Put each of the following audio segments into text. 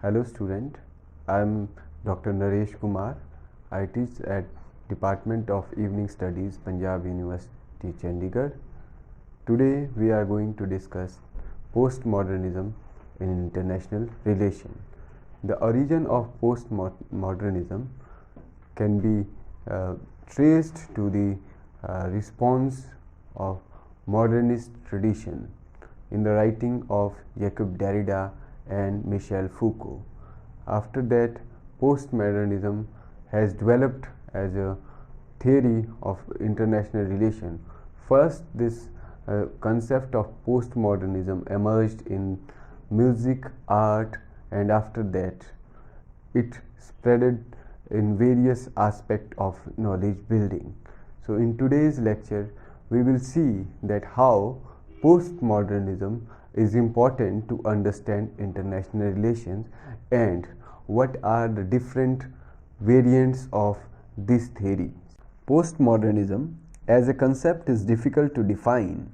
Hello student, I am Dr. Naresh Kumar. I teach at Department of Evening Studies, Punjab University, Chandigarh. Today we are going to discuss postmodernism in international relation. The origin of postmodernism can be traced to the response of modernist tradition in the writing of Jacob Derrida and Michel Foucault. After that, postmodernism has developed as a theory of international relation. First, this concept of postmodernism emerged in music, art, and after that, it spreaded in various aspects of knowledge building. So, in today's lecture, we will see that how postmodernism is important to understand international relations and what are the different variants of this theory. Postmodernism as a concept is difficult to define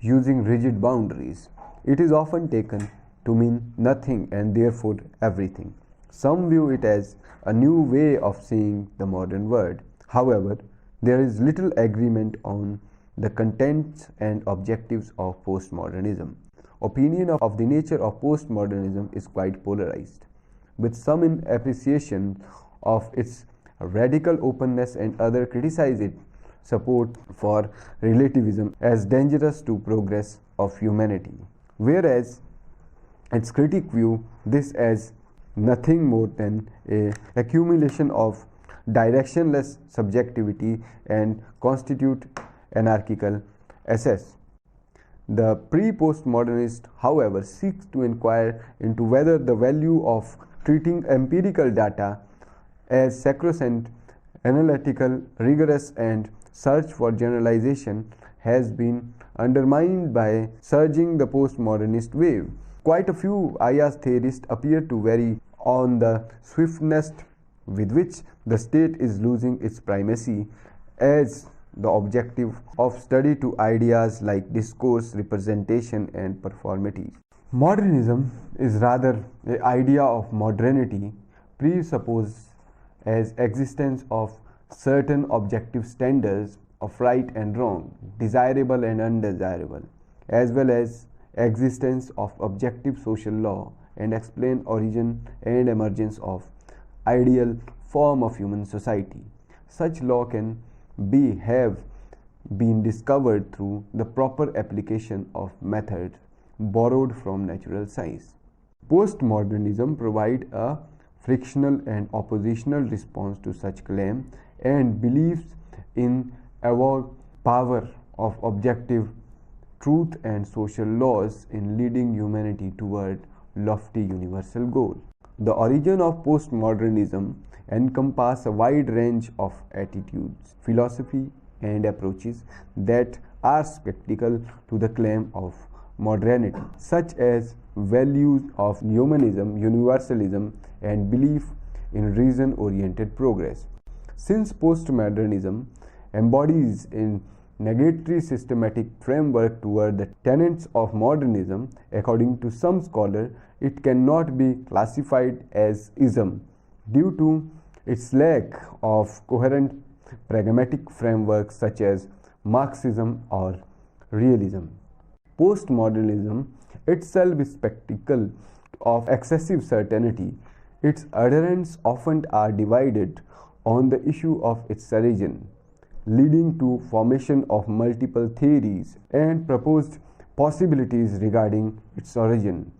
using rigid boundaries. It is often taken to mean nothing and therefore everything. Some view it as a new way of seeing the modern world. However, there is little agreement on the contents and objectives of postmodernism. Opinion of the nature of postmodernism is quite polarized, with some in appreciation of its radical openness and other criticize its support for relativism as dangerous to progress of humanity, whereas its critic view this as nothing more than a accumulation of directionless subjectivity and constitute anarchical assess. The pre-postmodernist, however, seeks to inquire into whether the value of treating empirical data as sacrosanct, analytical, rigorous, and search for generalization has been undermined by surging the postmodernist wave. Quite a few IAS theorists appear to vary on the swiftness with which the state is losing its primacy as the objective of study to ideas like discourse, representation, and performity. Modernism is rather the idea of modernity presupposes as existence of certain objective standards of right and wrong, desirable and undesirable, as well as existence of objective social law and explain origin and emergence of ideal form of human society. Such law can have been discovered through the proper application of methods borrowed from natural science. Postmodernism provides a frictional and oppositional response to such claim and believes in avowed power of objective truth and social laws in leading humanity toward lofty universal goal. The origin of postmodernism encompass a wide range of attitudes, philosophy, and approaches that are skeptical to the claim of modernity, such as values of humanism, universalism, and belief in reason-oriented progress. Since postmodernism embodies a negatory systematic framework toward the tenets of modernism, according to some scholars, it cannot be classified as ism due to its lack of coherent pragmatic frameworks such as Marxism or realism. Postmodernism itself is spectacle of excessive certainty. Its adherents often are divided on the issue of its origin, leading to formation of multiple theories and proposed possibilities regarding its origin.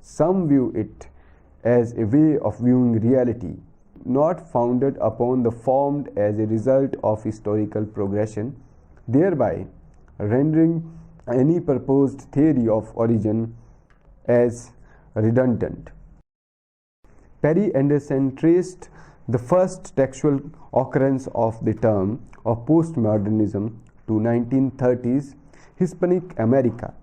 Some view it as a way of viewing reality, not founded upon the formed as a result of historical progression, thereby rendering any proposed theory of origin as redundant. Perry Anderson traced the first textual occurrence of the term of postmodernism to 1930s Hispanic America.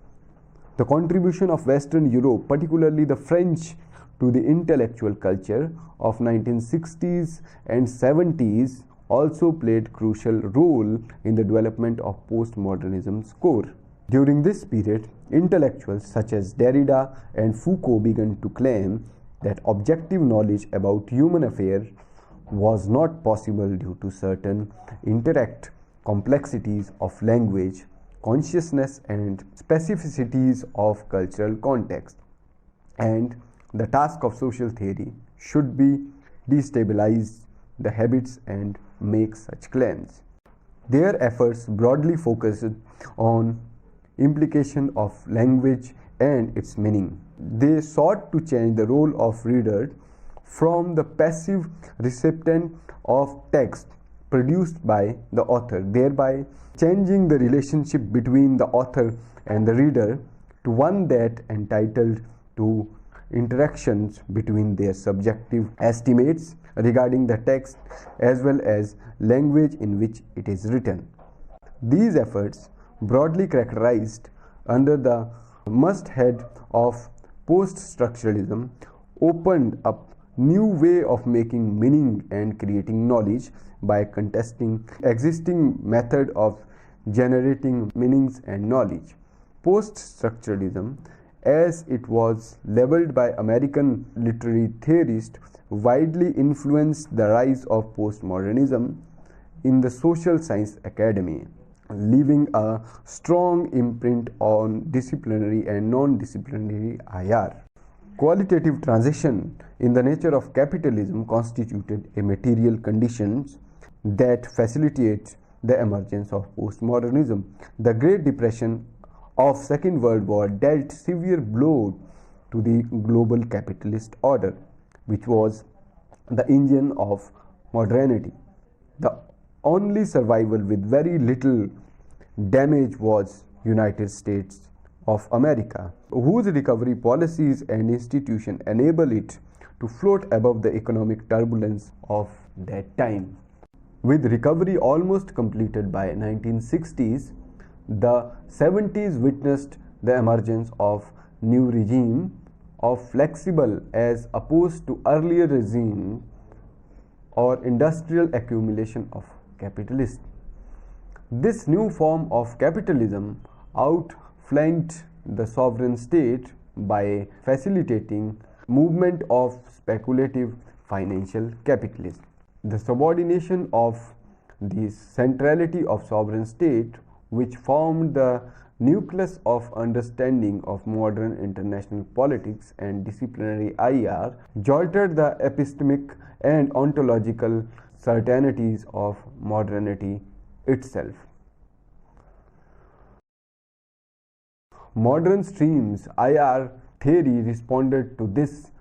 The contribution of Western Europe, particularly the French, to the intellectual culture of 1960s and 70s also played crucial role in the development of postmodernism's core. During this period, intellectuals such as Derrida and Foucault began to claim that objective knowledge about human affairs was not possible due to certain indirect complexities of language, consciousness, and specificities of cultural context. And the task of social theory should be destabilize the habits and make such claims. Their efforts broadly focused on implication of language and its meaning. They sought to change the role of reader from the passive recipient of text produced by the author, thereby changing the relationship between the author and the reader to one that entitled to interactions between their subjective estimates regarding the text as well as language in which it is written. These efforts, broadly characterized under the masthead of post-structuralism, opened up new way of making meaning and creating knowledge by contesting existing method of generating meanings and knowledge. Post-structuralism, as it was labeled by American literary theorists, widely influenced the rise of postmodernism in the social science academy, leaving a strong imprint on disciplinary and non-disciplinary IR. Qualitative transition in the nature of capitalism constituted a material conditions that facilitate the emergence of postmodernism. The Great Depression of Second World War dealt severe blow to the global capitalist order, which was the engine of modernity. The only survival with very little damage was United States of America, whose recovery policies and institutions enable it to float above the economic turbulence of that time. With recovery almost completed by 1960s, the 70s witnessed the emergence of new regime of flexible as opposed to earlier regime or industrial accumulation of capitalism. This new form of capitalism outflanked the sovereign state by facilitating movement of speculative financial capitalism. The subordination of the centrality of sovereign state, which formed the nucleus of understanding of modern international politics and disciplinary IR, jolted the epistemic and ontological certainties of modernity itself. Modern streams IR theory responded to this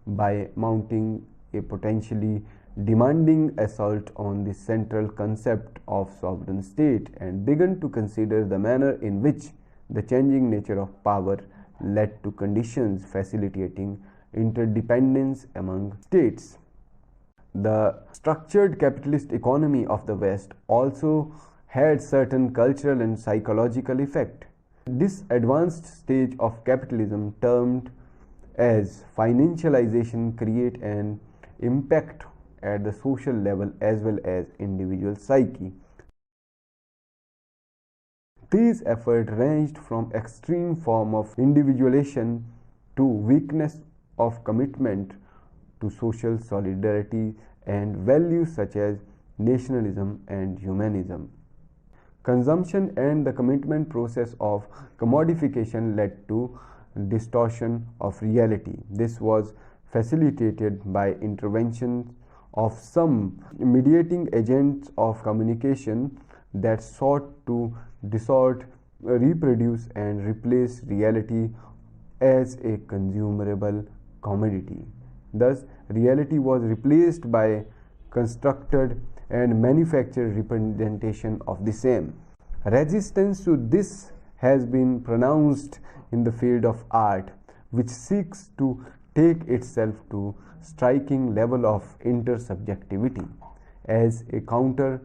by mounting a potentially demanding assault on the central concept of sovereign state and began to consider the manner in which the changing nature of power led to conditions facilitating interdependence among states. The structured capitalist economy of the West also had certain cultural and psychological effect. This advanced stage of capitalism, termed as financialization, create an impact at the social level as well as individual psyche. These efforts ranged from extreme form of individualization to weakness of commitment to social solidarity and values such as nationalism and humanism. Consumption and the commitment process of commodification led to distortion of reality. This was facilitated by intervention of some mediating agents of communication that sought to distort, reproduce and replace reality as a consumable commodity. Thus, reality was replaced by constructed and manufactured representation of the same. Resistance to this has been pronounced in the field of art, which seeks to take itself to striking level of intersubjectivity as a counter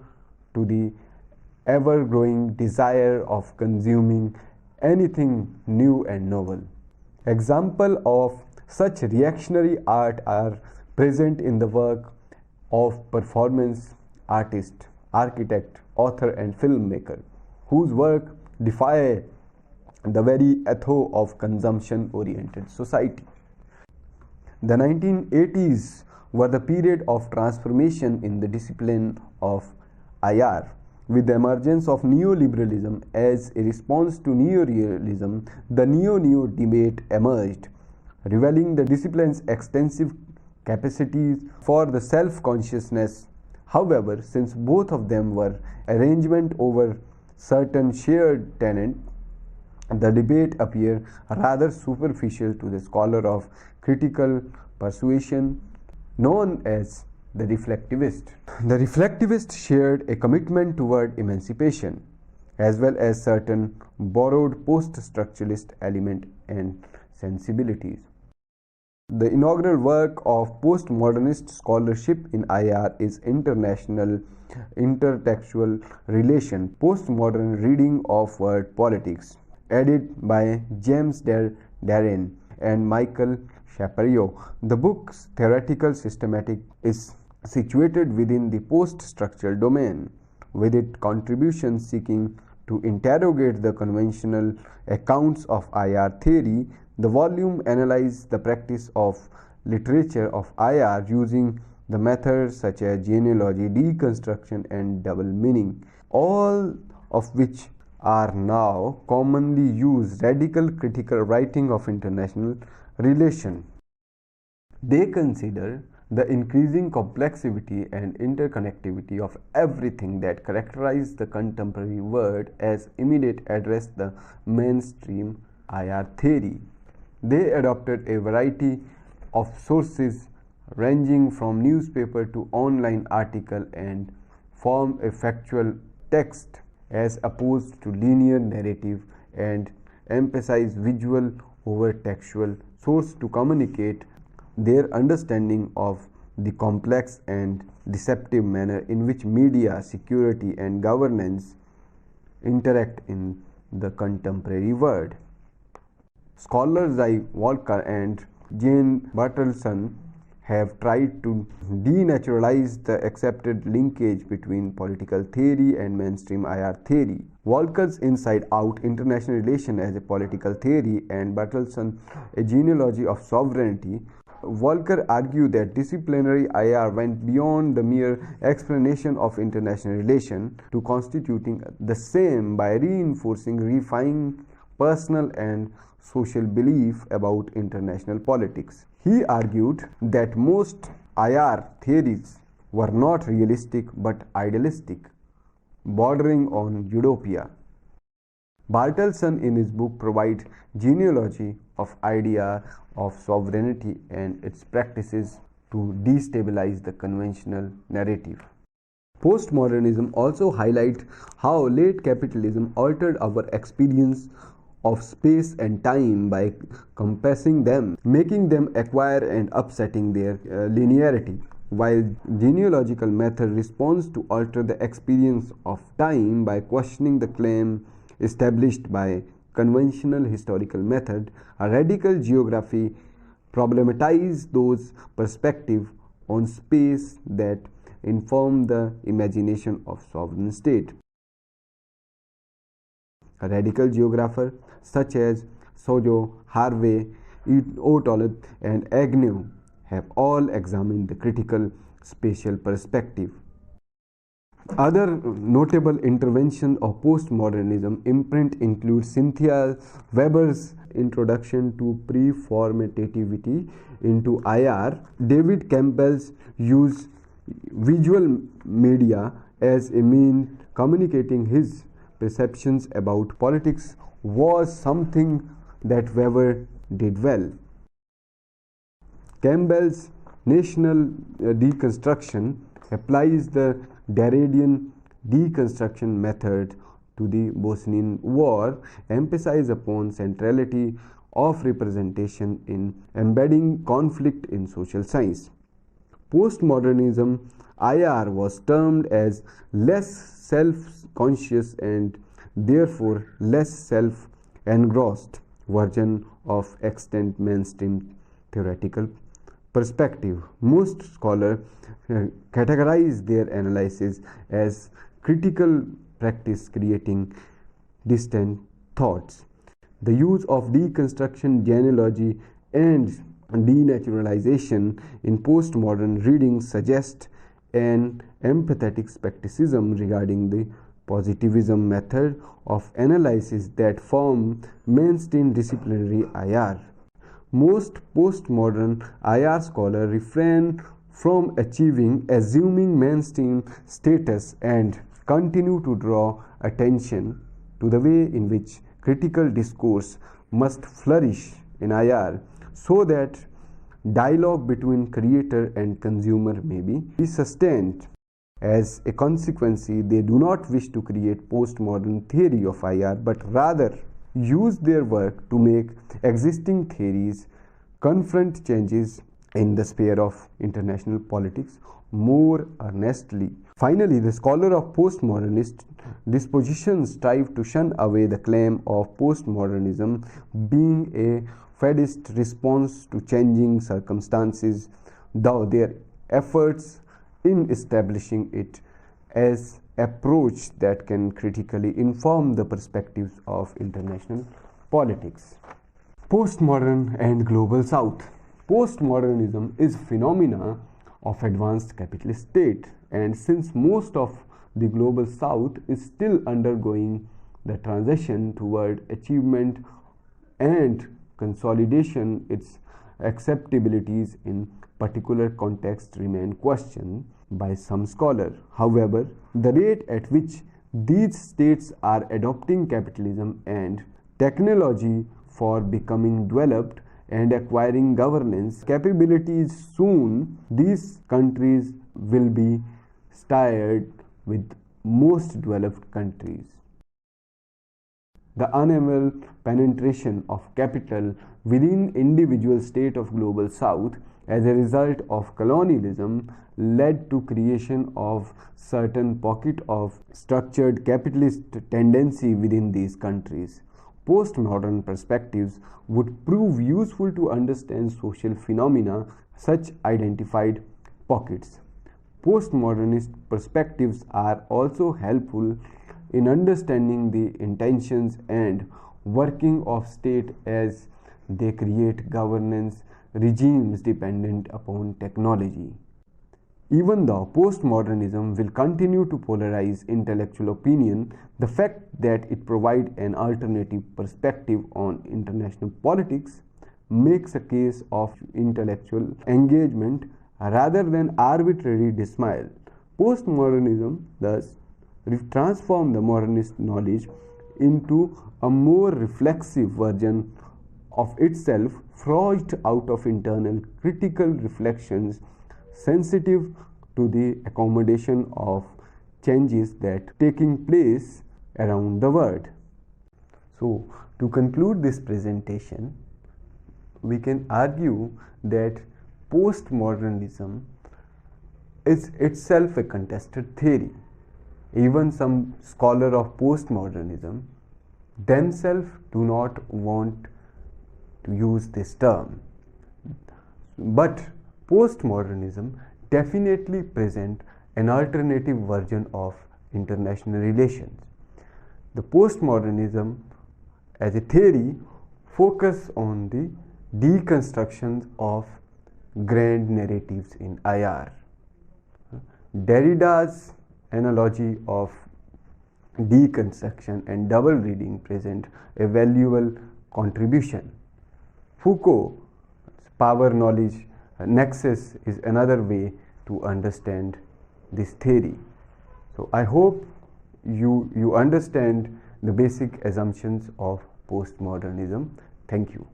to the ever-growing desire of consuming anything new and novel. Examples of such reactionary art are present in the work of performance artist, architect, author and filmmaker, whose work defy the very ethos of consumption-oriented society. The 1980s were the period of transformation in the discipline of IR. With the emergence of neoliberalism as a response to neorealism, the neo-neo debate emerged, revealing the discipline's extensive capacities for the self-consciousness. However, since both of them were arrangement over certain shared tenet, the debate appeared rather superficial to the scholar of critical persuasion known as the reflectivist. The reflectivist shared a commitment toward emancipation as well as certain borrowed post-structuralist elements and sensibilities. The inaugural work of postmodernist scholarship in IR is International Intertextual Relation, Postmodern Reading of World Politics, edited by James Darren and Michael Shapiro. The book's theoretical systematic is situated within the post-structural domain, with its contributions seeking to interrogate the conventional accounts of IR theory. The volume analyzes the practice of literature of IR using the methods such as genealogy, deconstruction, and double meaning, all of which are now commonly used radical critical writing of international relation. They consider the increasing complexity and interconnectivity of everything that characterize the contemporary world as immediate address the mainstream IR theory. They adopted a variety of sources ranging from newspaper to online article and form a factual text as opposed to linear narrative and emphasize visual over textual source to communicate their understanding of the complex and deceptive manner in which media, security, and governance interact in the contemporary world. Scholars like Walker and Jane Bertelsen have tried to denaturalize the accepted linkage between political theory and mainstream IR theory. Walker's Inside Out International Relation as a political theory and Bertelsen a genealogy of sovereignty. Walker argued that disciplinary IR went beyond the mere explanation of international relation to constituting the same by reinforcing refining personal and social belief about international politics. He argued that most IR theories were not realistic but idealistic, bordering on utopia. Bertelsen in his book provides genealogy of idea of sovereignty and its practices to destabilize the conventional narrative. Postmodernism also highlights how late capitalism altered our experience of space and time by compressing them, making them acquire and upsetting their linearity, while genealogical method responds to alter the experience of time by questioning the claim established by conventional historical method. A radical geography problematizes those perspectives on space that inform the imagination of sovereign state. A radical geographer such as Sojo, Harvey, O'Toole, and Agnew have all examined the critical spatial perspective. Other notable interventions of postmodernism imprint include Cynthia Weber's introduction to performativity into IR, David Campbell's use visual media as a means communicating his perceptions about politics was something that Weber did well. Campbell's national deconstruction applies the Derridian deconstruction method to the Bosnian War, emphasize upon centrality of representation in embedding conflict in social science. Postmodernism IR was termed as less self-conscious and therefore less self-engrossed version of extant mainstream theoretical perspective. Most scholars categorize their analysis as critical practice creating distant thoughts. The use of deconstruction, genealogy, and denaturalization in postmodern readings suggests an empathetic skepticism regarding the positivism method of analysis that form mainstream disciplinary IR. Most postmodern IR scholars refrain from assuming mainstream status and continue to draw attention to the way in which critical discourse must flourish in IR so that dialogue between creator and consumer may be sustained. As a consequence, they do not wish to create postmodern theory of IR, but rather use their work to make existing theories confront changes in the sphere of international politics more earnestly. Finally, the scholar of postmodernist dispositions strive to shun away the claim of postmodernism being a fadist response to changing circumstances, though their efforts in establishing it as approach that can critically inform the perspectives of international politics. Postmodern and Global South. Postmodernism is phenomena of advanced capitalist state, and since most of the Global South is still undergoing the transition toward achievement and consolidation, its acceptabilities in particular contexts remain questioned by some scholars. However, the rate at which these states are adopting capitalism and technology for becoming developed and acquiring governance capabilities, soon these countries will be staged with most developed countries. The unequal penetration of capital within individual states of Global South as a result of colonialism led to creation of certain pocket of structured capitalist tendency within these countries. Postmodern perspectives would prove useful to understand social phenomena such identified pockets. Postmodernist perspectives are also helpful in understanding the intentions and working of state as they create governance regimes dependent upon technology. Even though postmodernism will continue to polarize intellectual opinion, the fact that it provides an alternative perspective on international politics makes a case of intellectual engagement rather than arbitrary dismissal. Postmodernism thus transforms the modernist knowledge into a more reflexive version of itself, forged out of internal critical reflections sensitive to the accommodation of changes that taking place around the world. So, to conclude this presentation, we can argue that postmodernism is itself a contested theory. Even some scholars of postmodernism themselves do not want to use this term. But postmodernism definitely presents an alternative version of international relations. The postmodernism as a theory focus on the deconstruction of grand narratives in IR. Derrida's analogy of deconstruction and double reading present a valuable contribution. Foucault's power knowledge nexus is another way to understand this theory. So I hope you understand the basic assumptions of postmodernism. Thank you.